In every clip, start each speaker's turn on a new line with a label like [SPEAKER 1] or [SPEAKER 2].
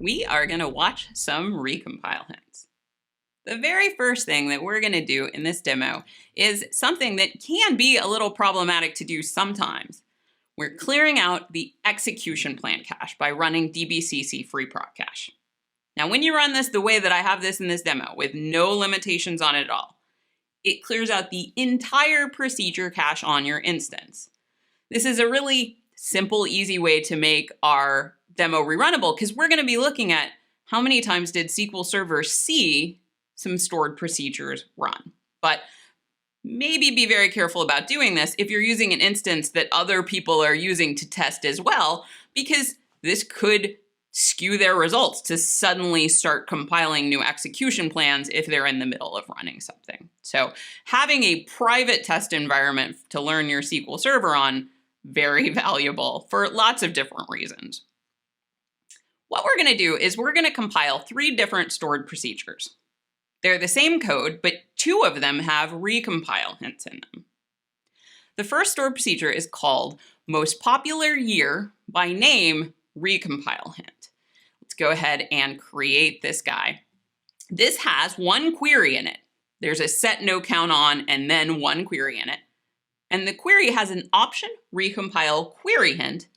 [SPEAKER 1] we are going to watch some recompile hints. The very first thing that we're going to do in this demo is something that can be a little problematic to do sometimes. We're clearing out the execution plan cache by running dbcc freeproc cache. Now, when you run this the way that I have this in this demo, with no limitations on it at all, it clears out the entire procedure cache on your instance. This is a really simple, easy way to make our demo rerunnable, because we're going to be looking at how many times did SQL Server see some stored procedures run. But maybe be very careful about doing this if you're using an instance that other people are using to test as well, because this could skew their results to suddenly start compiling new execution plans if they're in the middle of running something. So having a private test environment to learn your SQL Server on, very valuable for lots of different reasons. What we're going to do is we're going to compile 3 different stored procedures. They're the same code, but 2 of them have recompile hints in them. The first stored procedure is called most popular year by name recompile hint. Let's go ahead and create this guy. This has 1 query in it. There's a set no count on and then 1 query in it. And the query has an option recompile query hint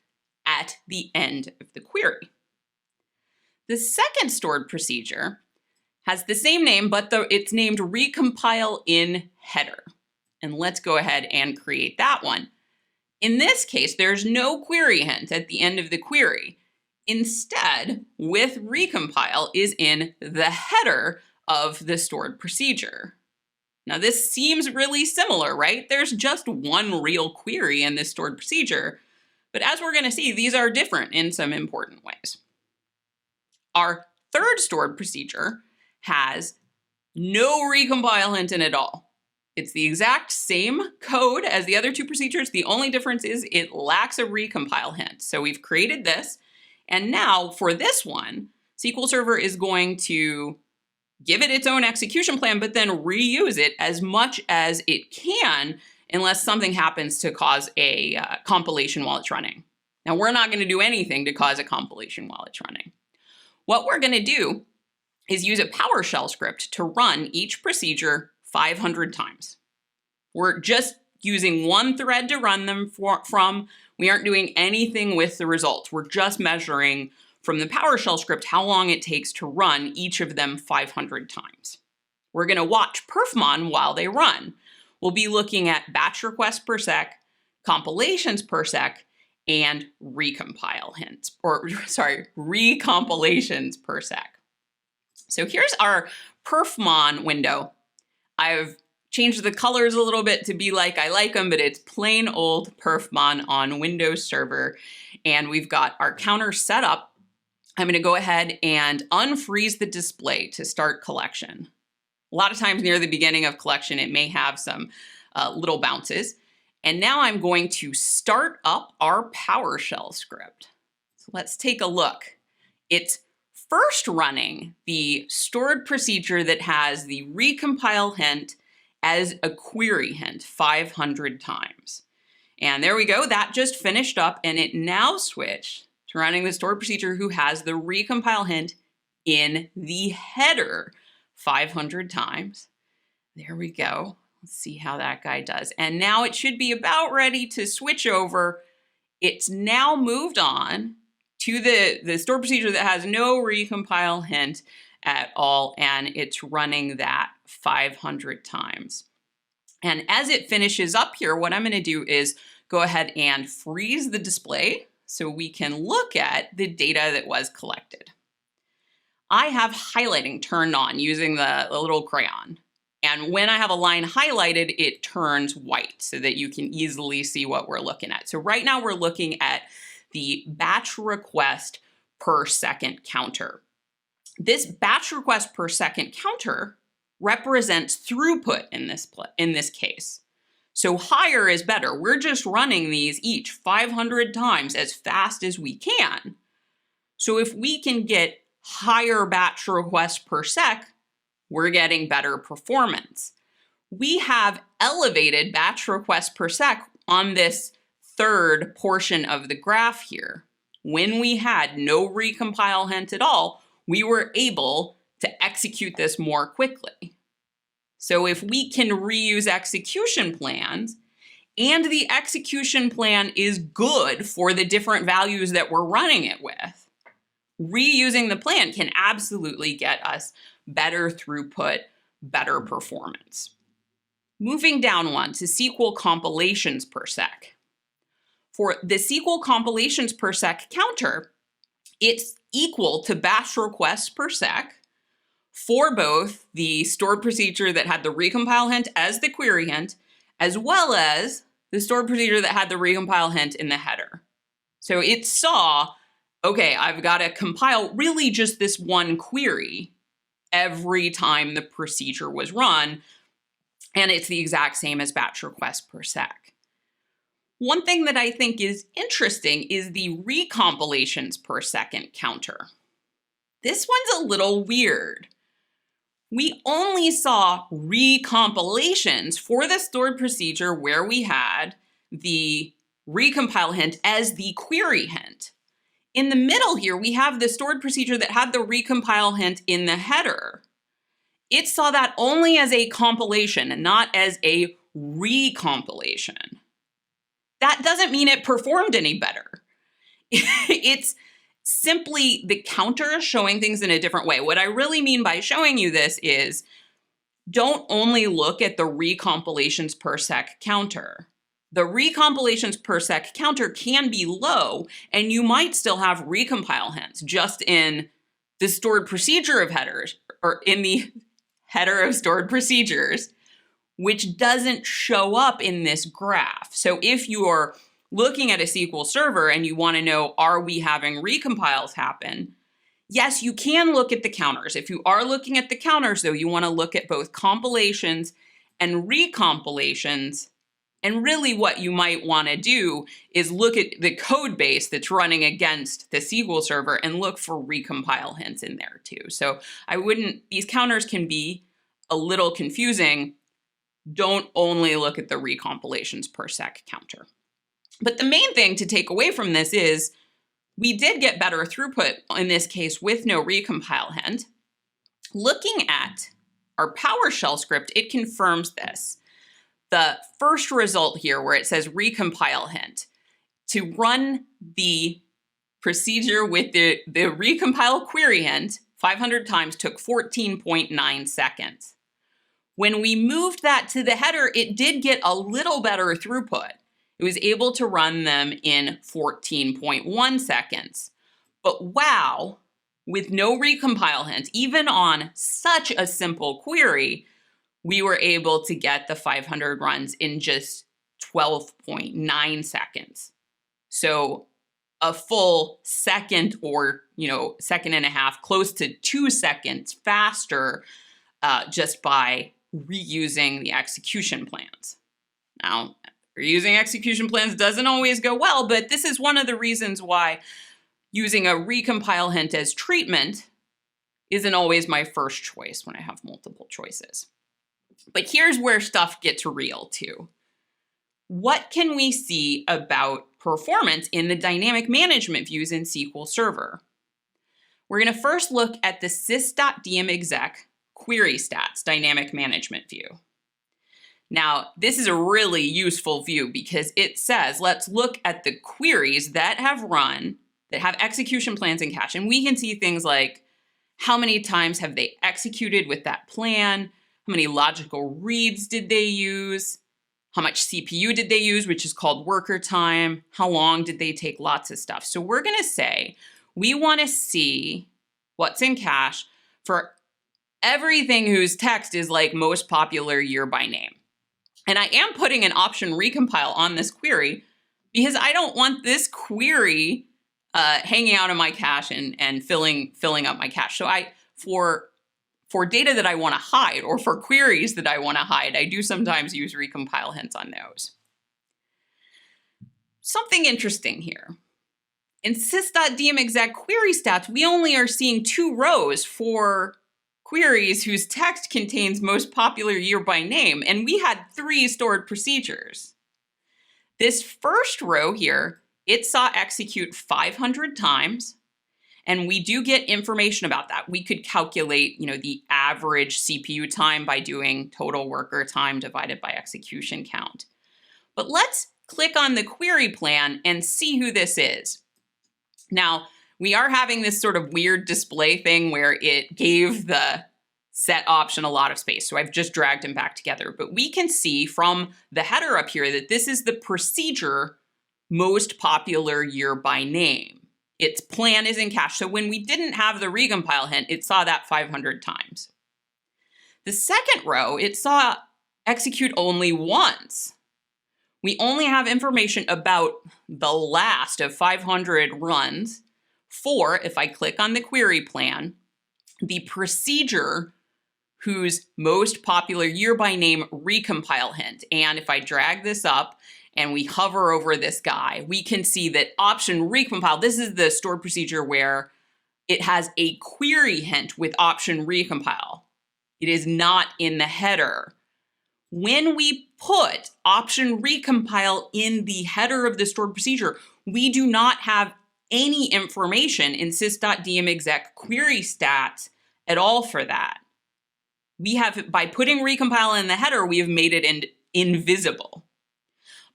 [SPEAKER 1] at the end of the query. The second stored procedure has the same name, but it's named recompile in header. And let's go ahead and create that one. In this case, there's no query hint at the end of the query. Instead, with recompile is in the header of the stored procedure. Now this seems really similar, right? There's just 1 real query in this stored procedure, but as we're going to see, these are different in some important ways. Our third stored procedure has no recompile hint in it at all. It's the exact same code as the other 2 procedures. The only difference is it lacks a recompile hint. So we've created this, and now for this one, SQL Server is going to give it its own execution plan, but then reuse it as much as it can unless something happens to cause a compilation while it's running. Now, we're not going to do anything to cause a compilation while it's running. What we're going to do is use a PowerShell script to run each procedure 500 times. We're just using 1 thread to run them from. We aren't doing anything with the results. We're just measuring from the PowerShell script how long it takes to run each of them 500 times. We're going to watch perfmon while they run. We'll be looking at batch requests per sec, compilations per sec, and recompilations per sec. So here's our perfmon window. I've changed the colors a little bit to be like I like them, but it's plain old perfmon on Windows Server. And we've got our counter set up. I'm going to go ahead and unfreeze the display to start collection. A lot of times near the beginning of collection, it may have some little bounces. And now I'm going to start up our PowerShell script. So let's take a look. It's first running the stored procedure that has the recompile hint as a query hint 500 times. And there we go. That just finished up, and it now switched to running the stored procedure who has the recompile hint in the header 500 times. There we go. Let's see how that guy does. And now it should be about ready to switch over. It's now moved on to the stored procedure that has no recompile hint at all, and it's running that 500 times. And as it finishes up here, what I'm going to do is go ahead and freeze the display so we can look at the data that was collected. I have highlighting turned on using the little crayon. And when I have a line highlighted, it turns white so that you can easily see what we're looking at. So right now we're looking at the batch request per second counter. This batch request per second counter represents throughput in this case. So higher is better. We're just running these each 500 times as fast as we can. So if we can get higher batch requests per sec, we're getting better performance. We have elevated batch requests per sec on this third portion of the graph here. when we had no recompile hint at all, we were able to execute this more quickly. So if we can reuse execution plans, and the execution plan is good for the different values that we're running it with, reusing the plan can absolutely get us better throughput, better performance. Moving down one to SQL compilations per sec. For the SQL compilations per sec counter, it's equal to batch requests per sec for both the stored procedure that had the recompile hint as the query hint, as well as the stored procedure that had the recompile hint in the header. So it saw, okay, I've got to compile really just this one query every time the procedure was run, and it's the exact same as batch requests per sec. One thing that I think is interesting is the recompilations per second counter. This one's a little weird. We only saw recompilations for the stored procedure where we had the recompile hint as the query hint. In the middle here, we have the stored procedure that had the recompile hint in the header. It saw that only as a compilation and not as a recompilation. That doesn't mean it performed any better. It's simply the counter showing things in a different way. What I really mean by showing you this is don't only look at the recompilations per sec counter. The recompilations per sec counter can be low, and you might still have recompile hints just in the stored procedure of headers, or in the header of stored procedures, which doesn't show up in this graph. So if you're looking at a SQL server and you want to know, are we having recompiles happen? Yes, you can look at the counters. If you are looking at the counters, though, you want to look at both compilations and recompilations. And really what you might want to do is look at the code base that's running against the SQL server and look for recompile hints in there too. So these counters can be a little confusing. Don't only look at the recompilations per sec counter. But the main thing to take away from this is we did get better throughput in this case with no recompile hint. Looking at our PowerShell script, it confirms this. The first result here where it says recompile hint, to run the procedure with the recompile query hint 500 times took 14.9 seconds. When we moved that to the header, it did get a little better throughput. It was able to run them in 14.1 seconds. But wow, with no recompile hint, even on such a simple query, we were able to get the 500 runs in just 12.9 seconds. So a full second or, second and a half, close to 2 seconds faster just by reusing the execution plans. Now, reusing execution plans doesn't always go well, but this is one of the reasons why using a recompile hint as treatment isn't always my first choice when I have multiple choices. But here's where stuff gets real too. What can we see about performance in the dynamic management views in SQL Server? We're going to first look at the sys.dmexec query stats dynamic management view. Now, this is a really useful view because it says, let's look at the queries that have run, that have execution plans in cache. And we can see things like how many times have they executed with that plan, how many logical reads did they use, how much CPU did they use, which is called worker time, how long did they take, lots of stuff. So we're going to say we want to see what's in cache for everything whose text is like most popular year by name. And I am putting an option recompile on this query because I don't want this query hanging out in my cache and filling up my cache. So for data that I want to hide or for queries that I want to hide, I do sometimes use recompile hints on those. Something interesting here. In sys.dmexec query stats, we only are seeing 2 rows for queries whose text contains most popular year by name, and we had 3 stored procedures. This first row here it saw execute 500 times, and we do get information about that. We could calculate, the average CPU time by doing total worker time divided by execution count. But let's click on the query plan and see who this is. Now, we are having this sort of weird display thing where it gave the set option a lot of space. So I've just dragged them back together. But we can see from the header up here that this is the procedure most popular year by name. Its plan is in cache. So when we didn't have the recompile hint, it saw that 500 times. The second row, it saw execute only once. We only have information about the last of 500 runs for, if I click on the query plan, the procedure whose most popular year by name recompile hint. And if I drag this up and we hover over this guy, we can see that option recompile, this is the stored procedure where it has a query hint with option recompile. It is not in the header. When we put option recompile in the header of the stored procedure, we do not have any information in sys.dmexec query stats at all for that. We have, by putting recompile in the header, we have made it invisible.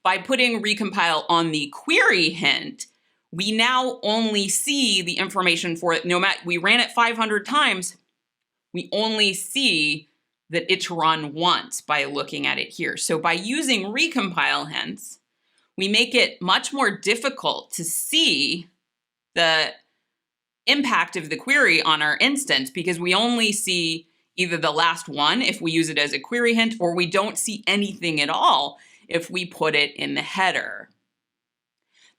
[SPEAKER 1] By putting recompile on the query hint, we now only see the information for it. We ran it 500 times, we only see that it's run once by looking at it here. So by using recompile hints, we make it much more difficult to see the impact of the query on our instance because we only see either the last one if we use it as a query hint, or we don't see anything at all if we put it in the header.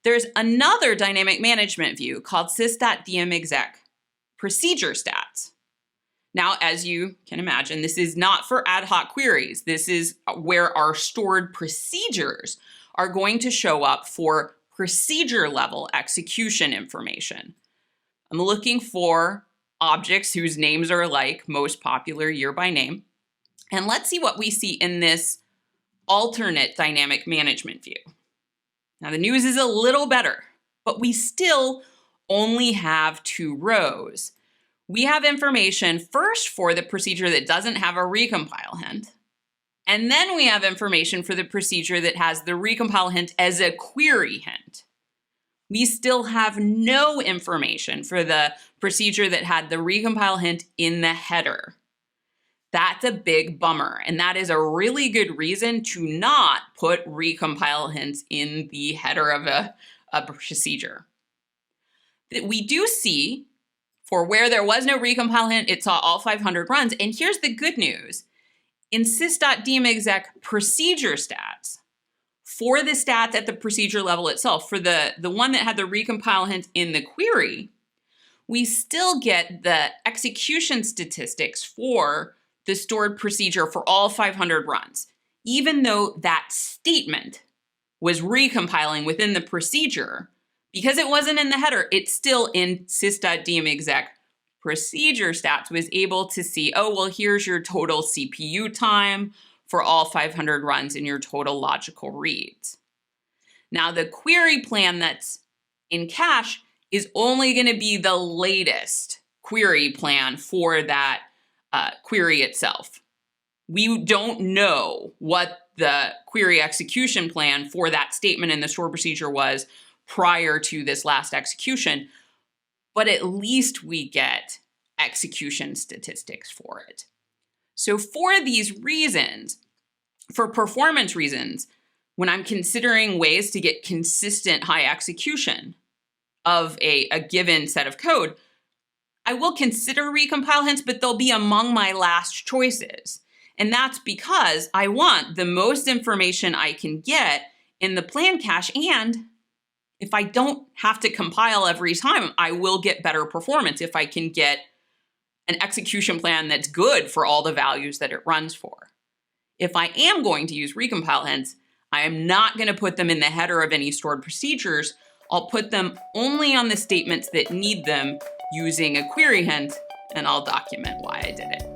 [SPEAKER 1] There's another dynamic management view called sys.dmexec procedure stats. Now, as you can imagine, this is not for ad hoc queries. This is where our stored procedures are going to show up for procedure level execution information. I'm looking for objects whose names are alike, most popular year by name. And let's see what we see in this alternate dynamic management view. Now, the news is a little better, but we still only have 2 rows. We have information first for the procedure that doesn't have a recompile hint, and then we have information for the procedure that has the recompile hint as a query hint. We still have no information for the procedure that had the recompile hint in the header. That's a big bummer, and that is a really good reason to not put recompile hints in the header of a procedure. We do see, for where there was no recompile hint, it saw all 500 runs, and here's the good news. In sys.dmexec procedure stats, for the stats at the procedure level itself, for the one that had the recompile hint in the query, we still get the execution statistics for the stored procedure for all 500 runs, even though that statement was recompiling within the procedure. Because it wasn't in the header, it's still in sys.dmexec procedure stats was able to see, oh, well, here's your total CPU time for all 500 runs and your total logical reads. Now, the query plan that's in cache is only going to be the latest query plan for that query itself. We don't know what the query execution plan for that statement in the stored procedure was prior to this last execution, but at least we get execution statistics for it. So for these reasons, for performance reasons, when I'm considering ways to get consistent high execution of a given set of code, I will consider recompile hints, but they'll be among my last choices. And that's because I want the most information I can get in the plan cache, and if I don't have to compile every time, I will get better performance if I can get an execution plan that's good for all the values that it runs for. If I am going to use recompile hints, I am not going to put them in the header of any stored procedures. I'll put them only on the statements that need them using a query hint, and I'll document why I did it.